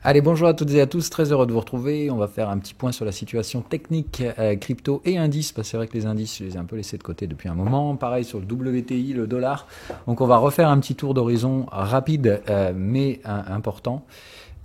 Allez, bonjour à toutes et à tous, très heureux de vous retrouver. On va faire un petit point sur la situation technique crypto et indices, parce que c'est vrai que les indices, je les ai un peu laissés de côté depuis un moment. Pareil sur le WTI, le dollar. Donc on va refaire un petit tour d'horizon rapide, mais important.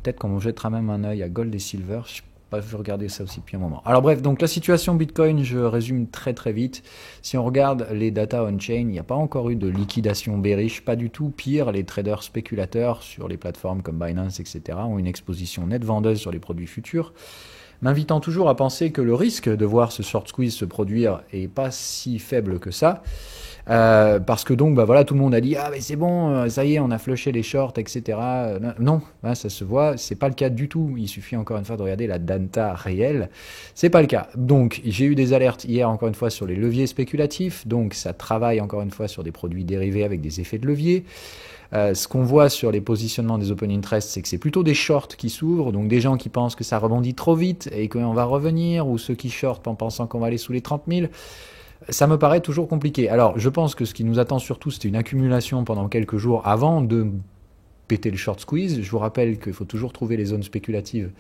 Peut-être qu'on jettera même un œil à Gold et Silver. Je vais regarder ça aussi depuis un moment. Alors bref, donc la situation Bitcoin, je résume très très vite. Si on regarde les data on-chain, il n'y a pas encore eu de liquidation bearish, pas du tout. Pire, les traders spéculateurs sur les plateformes comme Binance, etc. ont une exposition nette vendeuse sur les produits futurs, m'invitant toujours à penser que le risque de voir ce short squeeze se produire est pas si faible que ça. Parce que donc, bah voilà, tout le monde a dit ah mais c'est bon, ça y est, on a flushé les shorts, etc. Non, hein, ça se voit, c'est pas le cas du tout. Il suffit encore une fois de regarder la data réelle, c'est pas le cas. Donc j'ai eu des alertes hier encore une fois sur les leviers spéculatifs, donc ça travaille encore une fois sur des produits dérivés avec des effets de levier. Ce qu'on voit sur les positionnements des open interest, c'est que c'est plutôt des shorts qui s'ouvrent, donc des gens qui pensent que ça rebondit trop vite et qu'on va revenir, ou ceux qui shortent en pensant qu'on va aller sous les 30 000. Ça me paraît toujours compliqué. Alors, je pense que ce qui nous attend surtout, c'était une accumulation pendant quelques jours avant de péter le short squeeze. Je vous rappelle qu'il faut toujours trouver les zones spéculatives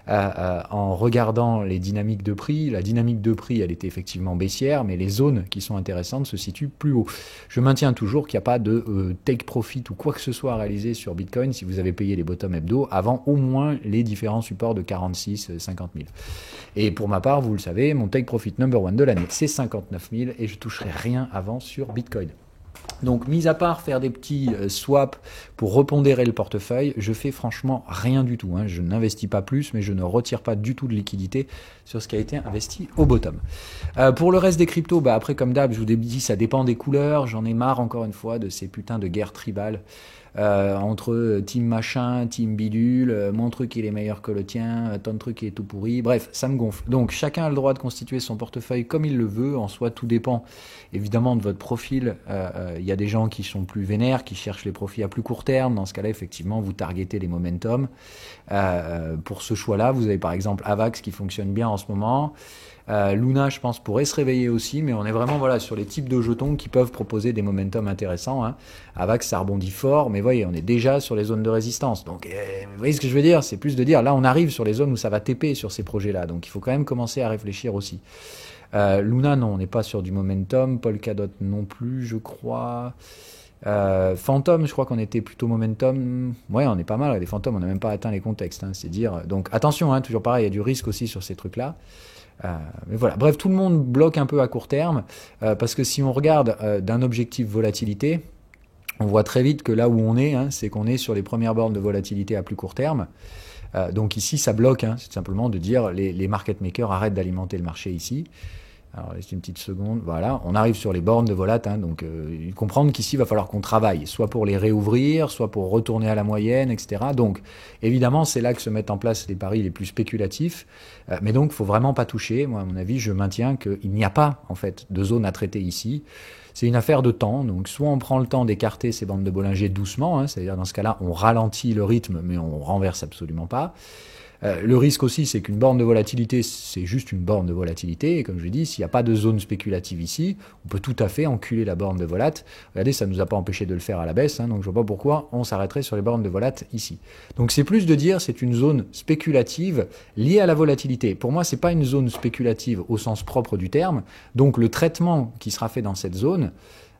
en regardant les dynamiques de prix. La dynamique de prix, elle était effectivement baissière, mais les zones qui sont intéressantes se situent plus haut. Je maintiens toujours qu'il n'y a pas de take profit ou quoi que ce soit réalisé sur Bitcoin si vous avez payé les bottom hebdo avant au moins les différents supports de 46 50 000. Et pour ma part, vous le savez, mon take profit number one de l'année, c'est 59 000 et je toucherai rien avant sur Bitcoin. Donc, mis à part faire des petits swaps pour repondérer le portefeuille, je fais franchement rien du tout. Hein. Je n'investis pas plus, mais je ne retire pas du tout de liquidité sur ce qui a été investi au bottom. Pour le reste des cryptos, bah après, comme d'hab, je vous dis, ça dépend des couleurs. J'en ai marre, encore une fois, de ces putains de guerres tribales. Entre team machin, team bidule, mon truc il est meilleur que le tien, ton truc il est tout pourri, bref, ça me gonfle. Donc chacun a le droit de constituer son portefeuille comme il le veut, en soi tout dépend évidemment de votre profil. Il y a des gens qui sont plus vénères, qui cherchent les profits à plus court terme, dans ce cas-là effectivement vous targetez les momentum. Pour ce choix-là, vous avez par exemple Avax qui fonctionne bien en ce moment. Luna, je pense, pourrait se réveiller aussi, mais on est vraiment voilà, sur les types de jetons qui peuvent proposer des momentum intéressants. Hein. Avax, ça rebondit fort, mais voyez, on est déjà sur les zones de résistance. Donc, vous voyez ce que je veux dire? C'est plus de dire, là, on arrive sur les zones où ça va TP sur ces projets-là. Donc, il faut quand même commencer à réfléchir aussi. Luna, non, on n'est pas sur du momentum. Polkadot non plus, je crois. Phantom, je crois qu'on était plutôt momentum. Ouais, on est pas mal. Les Phantom, on n'a même pas atteint les contextes. Hein, c'est dire. Donc, attention, hein, toujours pareil, il y a du risque aussi sur ces trucs-là. Mais voilà. Bref, tout le monde bloque un peu à court terme parce que si on regarde d'un objectif volatilité, on voit très vite que là où on est, hein, c'est qu'on est sur les premières bornes de volatilité à plus court terme. Donc ici, ça bloque. Hein, c'est simplement de dire les market makers arrêtent d'alimenter le marché ici. Alors, laissez une petite seconde. Voilà, on arrive sur les bornes de volat. Hein, donc, comprendre qu'ici, il va falloir qu'on travaille, soit pour les réouvrir, soit pour retourner à la moyenne, etc. Donc, évidemment, c'est là que se mettent en place les paris les plus spéculatifs. Mais donc, il ne faut vraiment pas toucher. Moi, à mon avis, je maintiens qu'il n'y a pas, en fait, de zone à traiter ici. C'est une affaire de temps. Donc, soit on prend le temps d'écarter ces bandes de Bollinger doucement, hein, c'est-à-dire dans ce cas-là, on ralentit le rythme, mais on renverse absolument pas. Le risque aussi, c'est qu'une borne de volatilité, c'est juste une borne de volatilité. Et comme je l'ai dit, s'il n'y a pas de zone spéculative ici, on peut tout à fait enculer la borne de volat. Regardez, ça ne nous a pas empêché de le faire à la baisse, hein, donc je ne vois pas pourquoi on s'arrêterait sur les bornes de volat ici. Donc c'est plus de dire c'est une zone spéculative liée à la volatilité. Pour moi, ce n'est pas une zone spéculative au sens propre du terme. Donc le traitement qui sera fait dans cette zone,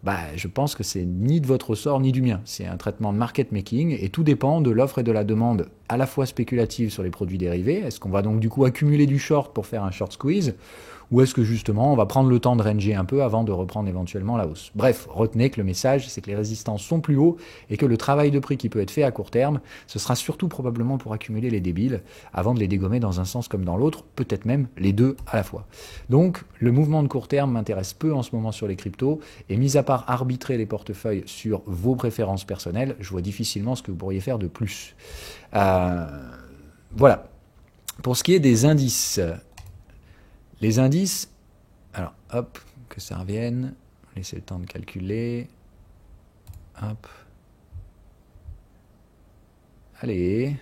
bah, je pense que c'est ni de votre ressort ni du mien. C'est un traitement de market making et tout dépend de l'offre et de la demande à la fois spéculative sur les produits dérivés. Est-ce qu'on va donc du coup accumuler du short pour faire un short squeeze ou est-ce que justement on va prendre le temps de ranger un peu avant de reprendre éventuellement la hausse? Bref, retenez que le message c'est que les résistances sont plus hauts et que le travail de prix qui peut être fait à court terme, ce sera surtout probablement pour accumuler les débiles avant de les dégommer dans un sens comme dans l'autre, peut-être même les deux à la fois. Donc le mouvement de court terme m'intéresse peu en ce moment sur les cryptos et mis à part arbitrer les portefeuilles sur vos préférences personnelles, je vois difficilement ce que vous pourriez faire de plus. Voilà. Pour ce qui est des indices, les indices, alors hop, que ça revienne, laissez le temps de calculer, hop, allez,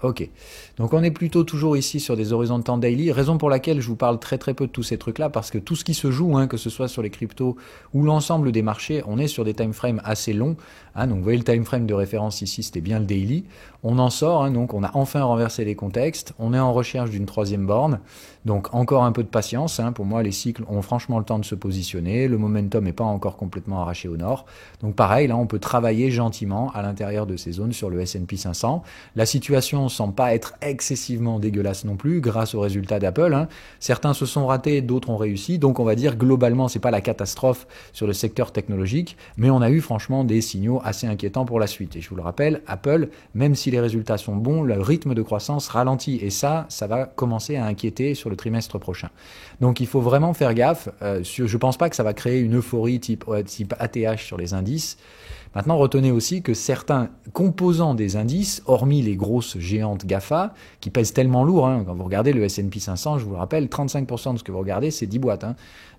Ok, donc on est plutôt toujours ici sur des horizons de temps daily, raison pour laquelle je vous parle très très peu de tous ces trucs-là, parce que tout ce qui se joue, que ce soit sur les cryptos ou l'ensemble des marchés, on est sur des time frames assez longs. Donc vous voyez le time frame de référence ici, c'était bien le daily. On en sort, donc on a enfin renversé les contextes, on est en recherche d'une troisième borne, donc encore un peu de patience. Pour moi, les cycles ont franchement le temps de se positionner, le momentum n'est pas encore complètement arraché au nord. Donc pareil, là on peut travailler gentiment à l'intérieur de ces zones sur le S&P 500. La situation semble pas être excessivement dégueulasse non plus grâce aux résultats d'Apple. Certains se sont ratés, d'autres ont réussi. Donc on va dire globalement, c'est pas la catastrophe sur le secteur technologique, mais on a eu franchement des signaux assez inquiétants pour la suite. Et je vous le rappelle, Apple, même si les résultats sont bons, le rythme de croissance ralentit. Et ça va commencer à inquiéter sur le trimestre prochain. Donc il faut vraiment faire gaffe. Je pense pas que ça va créer une euphorie type ATH sur les indices. Maintenant, retenez aussi que certains composants des indices, hormis les grosses géantes GAFA, qui pèsent tellement lourd, quand vous regardez le S&P 500, je vous le rappelle, 35% de ce que vous regardez, c'est 10 boîtes.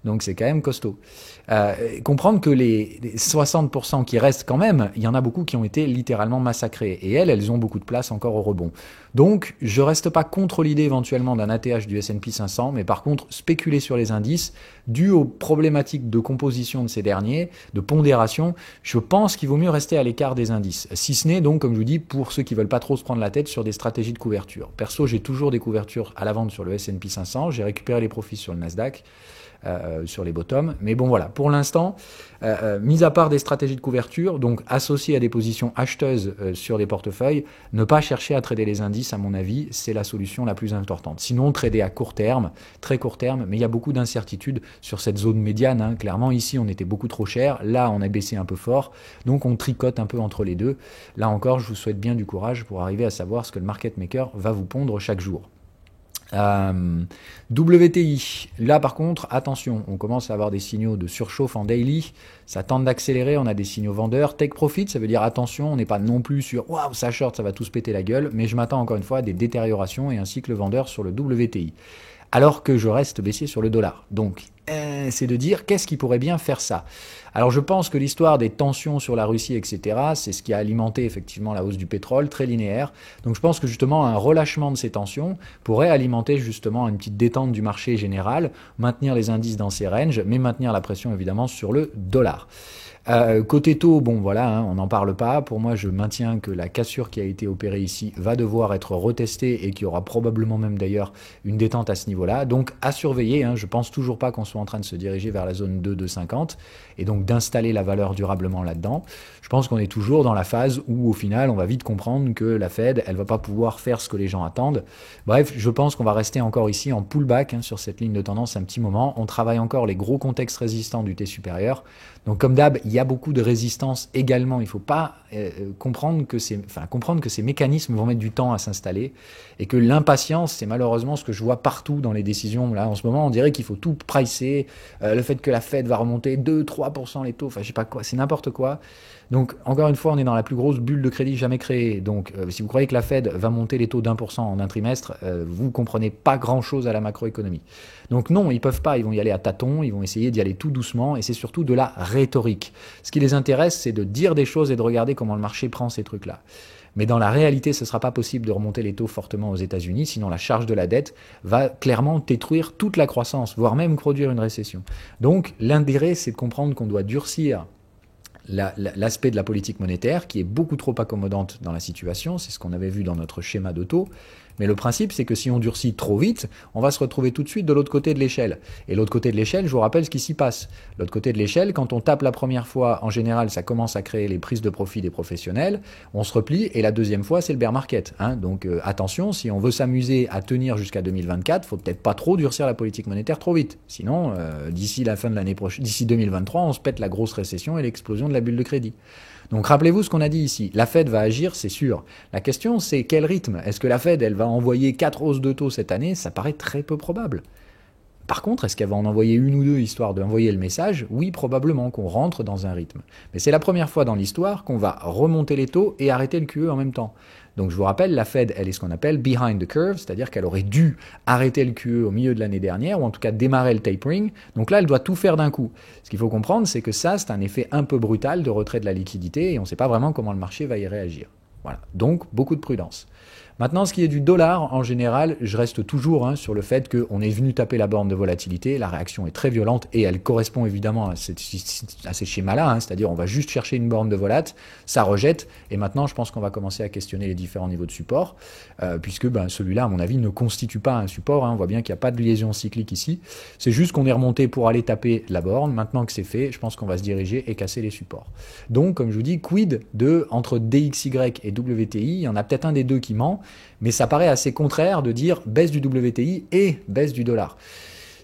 Donc c'est quand même costaud. Comprendre que les 60% qui restent quand même, il y en a beaucoup qui ont été littéralement massacrés. Et elles ont beaucoup de place encore au rebond. Donc je reste pas contre l'idée éventuellement d'un ATH du S&P 500, mais par contre spéculer sur les indices, dû aux problématiques de composition de ces derniers, de pondération, je pense qu'il vaut mieux rester à l'écart des indices. Si ce n'est donc, comme je vous dis, pour ceux qui veulent pas trop se prendre la tête sur des stratégies de couverture. Perso, j'ai toujours des couvertures à la vente sur le S&P 500, j'ai récupéré les profits sur le Nasdaq. Sur les bottoms. Mais bon voilà, pour l'instant, mis à part des stratégies de couverture, donc associées à des positions acheteuses sur des portefeuilles, ne pas chercher à trader les indices, à mon avis, c'est la solution la plus importante. Sinon, trader à court terme, très court terme, mais il y a beaucoup d'incertitudes sur cette zone médiane. Clairement, ici, on était beaucoup trop cher. Là, on a baissé un peu fort. Donc, on tricote un peu entre les deux. Là encore, je vous souhaite bien du courage pour arriver à savoir ce que le market maker va vous pondre chaque jour. WTI, là par contre, attention, on commence à avoir des signaux de surchauffe en daily, ça tente d'accélérer, on a des signaux vendeurs. Take profit, ça veut dire attention, on n'est pas non plus sur waouh, ça short, ça va tous péter la gueule, mais je m'attends encore une fois à des détériorations et un cycle vendeur sur le WTI. Alors que je reste baissier sur le dollar. Donc, c'est de dire qu'est-ce qui pourrait bien faire ça. Alors je pense que l'histoire des tensions sur la Russie, etc., c'est ce qui a alimenté effectivement la hausse du pétrole, très linéaire. Donc je pense que justement un relâchement de ces tensions pourrait alimenter justement une petite détente du marché général, maintenir les indices dans ces ranges, mais maintenir la pression évidemment sur le dollar. Côté taux, bon voilà, on n'en parle pas. Pour moi, je maintiens que la cassure qui a été opérée ici va devoir être retestée et qu'il y aura probablement même d'ailleurs une détente à ce niveau-là. Donc à surveiller, je pense toujours pas qu'on soit en train de se diriger vers la zone 2,250 et donc d'installer la valeur durablement là-dedans. Je pense qu'on est toujours dans la phase où au final, on va vite comprendre que la Fed, elle va pas pouvoir faire ce que les gens attendent. Bref, je pense qu'on va rester encore ici en pullback sur cette ligne de tendance un petit moment. On travaille encore les gros contextes résistants du T supérieur. Donc comme d'hab, il y a beaucoup de résistance également. Il ne faut pas comprendre que ces mécanismes vont mettre du temps à s'installer et que l'impatience, c'est malheureusement ce que je vois partout dans les décisions. Là, en ce moment, on dirait qu'il faut tout pricer. Le fait que la Fed va remonter 2-3% les taux, je sais pas quoi, c'est n'importe quoi. Donc, encore une fois, on est dans la plus grosse bulle de crédit jamais créée. Donc, si vous croyez que la Fed va monter les taux d'1% en un trimestre, vous comprenez pas grand-chose à la macroéconomie. Donc non, ils peuvent pas, ils vont y aller à tâtons, ils vont essayer d'y aller tout doucement, et c'est surtout de la rhétorique. Ce qui les intéresse, c'est de dire des choses et de regarder comment le marché prend ces trucs-là. Mais dans la réalité, ce ne sera pas possible de remonter les taux fortement aux États-Unis, sinon la charge de la dette va clairement détruire toute la croissance, voire même produire une récession. Donc l'intérêt, c'est de comprendre qu'on doit durcir l'aspect de la politique monétaire qui est beaucoup trop accommodante dans la situation, c'est ce qu'on avait vu dans notre schéma de taux. Mais le principe, c'est que si on durcit trop vite, on va se retrouver tout de suite de l'autre côté de l'échelle. Et l'autre côté de l'échelle, je vous rappelle ce qui s'y passe. L'autre côté de l'échelle, quand on tape la première fois, en général, ça commence à créer les prises de profit des professionnels, on se replie, et la deuxième fois, c'est le bear market. Donc attention, si on veut s'amuser à tenir jusqu'à 2024, faut peut-être pas trop durcir la politique monétaire trop vite. Sinon, d'ici la fin de l'année prochaine, d'ici 2023, on se pète la grosse récession et l'explosion de la bulle de crédit. Donc rappelez-vous ce qu'on a dit ici. La Fed va agir, c'est sûr. La question, c'est quel rythme? Est-ce que la Fed, elle va envoyer 4 hausses de taux cette année? Ça paraît très peu probable. Par contre, est-ce qu'elle va en envoyer une ou deux histoire d'envoyer le message? Oui, probablement qu'on rentre dans un rythme. Mais c'est la première fois dans l'histoire qu'on va remonter les taux et arrêter le QE en même temps. Donc je vous rappelle, la Fed, elle est ce qu'on appelle behind the curve, c'est-à-dire qu'elle aurait dû arrêter le QE au milieu de l'année dernière, ou en tout cas démarrer le tapering. Donc là, elle doit tout faire d'un coup. Ce qu'il faut comprendre, c'est que ça, c'est un effet un peu brutal de retrait de la liquidité, et on ne sait pas vraiment comment le marché va y réagir. Voilà. Donc, beaucoup de prudence. Maintenant, ce qui est du dollar, en général, je reste toujours sur le fait qu'on est venu taper la borne de volatilité, la réaction est très violente et elle correspond évidemment à ces schémas-là, c'est-à-dire on va juste chercher une borne de volate, ça rejette, et maintenant je pense qu'on va commencer à questionner les différents niveaux de support, puisque celui-là, à mon avis, ne constitue pas un support, on voit bien qu'il n'y a pas de liaison cyclique ici, c'est juste qu'on est remonté pour aller taper la borne, maintenant que c'est fait, je pense qu'on va se diriger et casser les supports. Donc, comme je vous dis, quid entre DXY et WTI, il y en a peut-être un des deux qui ment, mais ça paraît assez contraire de dire baisse du WTI et baisse du dollar.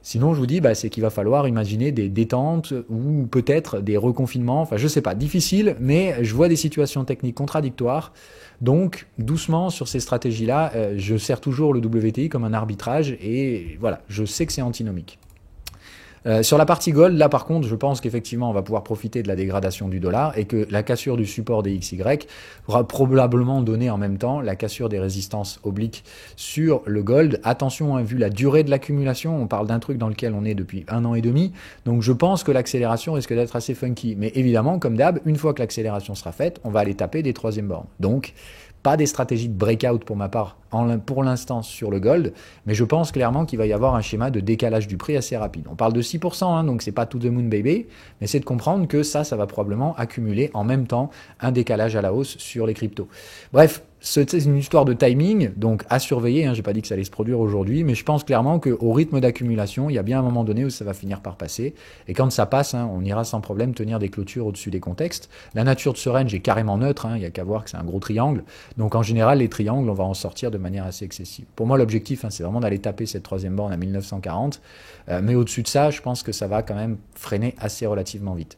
Sinon, je vous dis, c'est qu'il va falloir imaginer des détentes ou peut-être des reconfinements. Enfin, je sais pas, difficile, mais je vois des situations techniques contradictoires. Donc, doucement sur ces stratégies-là, je sers toujours le WTI comme un arbitrage et voilà, je sais que c'est antinomique. Sur la partie gold, là par contre, je pense qu'effectivement, on va pouvoir profiter de la dégradation du dollar et que la cassure du support des XY pourra probablement donner en même temps la cassure des résistances obliques sur le gold. Attention, vu la durée de l'accumulation, on parle d'un truc dans lequel on est depuis 1 an et demi, donc je pense que l'accélération risque d'être assez funky. Mais évidemment, comme d'hab, une fois que l'accélération sera faite, on va aller taper des troisièmes bornes. Donc, pas des stratégies de breakout pour ma part pour l'instant sur le gold, mais je pense clairement qu'il va y avoir un schéma de décalage du prix assez rapide. On parle de 6%, donc c'est pas to the moon baby, mais c'est de comprendre que ça va probablement accumuler en même temps un décalage à la hausse sur les cryptos. Bref, c'est une histoire de timing, donc à surveiller, j'ai pas dit que ça allait se produire aujourd'hui, mais je pense clairement qu'au rythme d'accumulation, il y a bien un moment donné où ça va finir par passer, et quand ça passe, on ira sans problème tenir des clôtures au-dessus des contextes. La nature de ce range est carrément neutre, il n'y a qu'à voir que c'est un gros triangle, donc en général les triangles, on va en sortir de manière assez excessive. Pour moi, l'objectif, c'est vraiment d'aller taper cette troisième borne à 1940, mais au-dessus de ça, je pense que ça va quand même freiner assez relativement vite.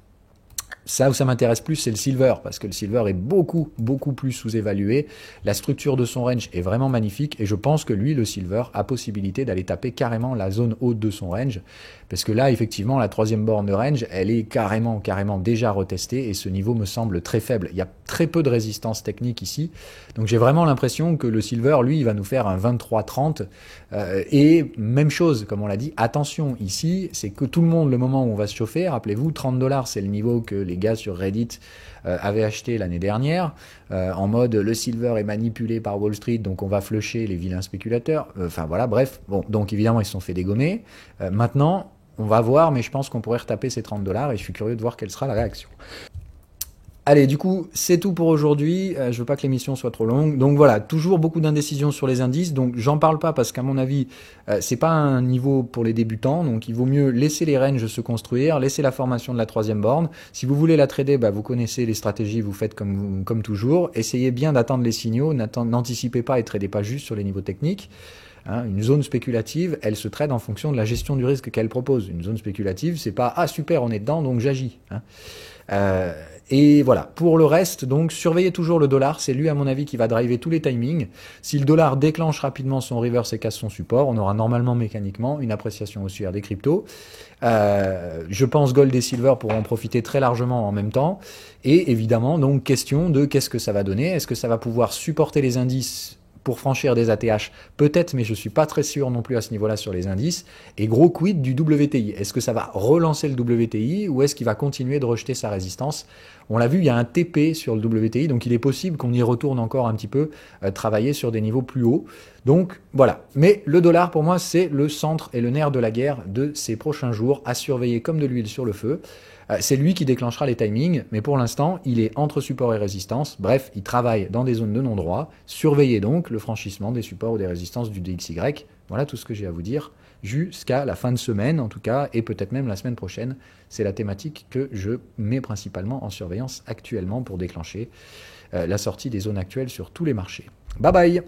Ça où ça m'intéresse plus, c'est le silver, parce que le silver est beaucoup plus sous-évalué. La structure de son range est vraiment magnifique, et je pense que lui, le silver, a possibilité d'aller taper carrément la zone haute de son range, parce que là, effectivement, la troisième borne de range, elle est carrément déjà retestée, et ce niveau me semble très faible. Il y a très peu de résistance technique ici, donc j'ai vraiment l'impression que le silver, lui, il va nous faire un 23-30, et même chose, comme on l'a dit, attention, ici, c'est que tout le monde, le moment où on va se chauffer, rappelez-vous, $30, c'est le niveau que les gars sur Reddit avaient acheté l'année dernière, en mode le silver est manipulé par Wall Street, donc on va flusher les vilains spéculateurs. Enfin voilà, bref. Bon, donc évidemment, ils se sont fait dégommer. Maintenant, on va voir, mais je pense qu'on pourrait retaper ces $30 et je suis curieux de voir quelle sera la réaction. Allez, du coup, c'est tout pour aujourd'hui. Je veux pas que l'émission soit trop longue. Donc voilà, toujours beaucoup d'indécisions sur les indices. Donc j'en parle pas parce qu'à mon avis, c'est pas un niveau pour les débutants. Donc il vaut mieux laisser les ranges se construire, laisser la formation de la troisième borne. Si vous voulez la trader, vous connaissez les stratégies, vous faites comme toujours. Essayez bien d'attendre les signaux, n'anticipez pas et tradez pas juste sur les niveaux techniques. Une zone spéculative, elle se trade en fonction de la gestion du risque qu'elle propose. Une zone spéculative, c'est pas « Ah super, on est dedans, donc j'agis ». Et voilà, pour le reste, donc surveillez toujours le dollar, c'est lui à mon avis qui va driver tous les timings. Si le dollar déclenche rapidement son reverse et casse son support, on aura normalement mécaniquement une appréciation haussière des cryptos. Je pense gold et silver pourront en profiter très largement en même temps. Et évidemment, donc question de qu'est-ce que ça va donner. Est-ce que ça va pouvoir supporter les indices pour franchir des ATH, peut-être, mais je suis pas très sûr non plus à ce niveau-là sur les indices. Et gros quid du WTI. Est-ce que ça va relancer le WTI ou est-ce qu'il va continuer de rejeter sa résistance? On l'a vu, il y a un TP sur le WTI, donc il est possible qu'on y retourne encore un petit peu, travailler sur des niveaux plus hauts. Donc voilà. Mais le dollar, pour moi, c'est le centre et le nerf de la guerre de ces prochains jours, à surveiller comme de l'huile sur le feu. C'est lui qui déclenchera les timings, mais pour l'instant, il est entre support et résistance. Bref, il travaille dans des zones de non-droit. Surveillez donc le franchissement des supports ou des résistances du DXY. Voilà tout ce que j'ai à vous dire jusqu'à la fin de semaine, en tout cas, et peut-être même la semaine prochaine. C'est la thématique que je mets principalement en surveillance actuellement pour déclencher la sortie des zones actuelles sur tous les marchés. Bye bye!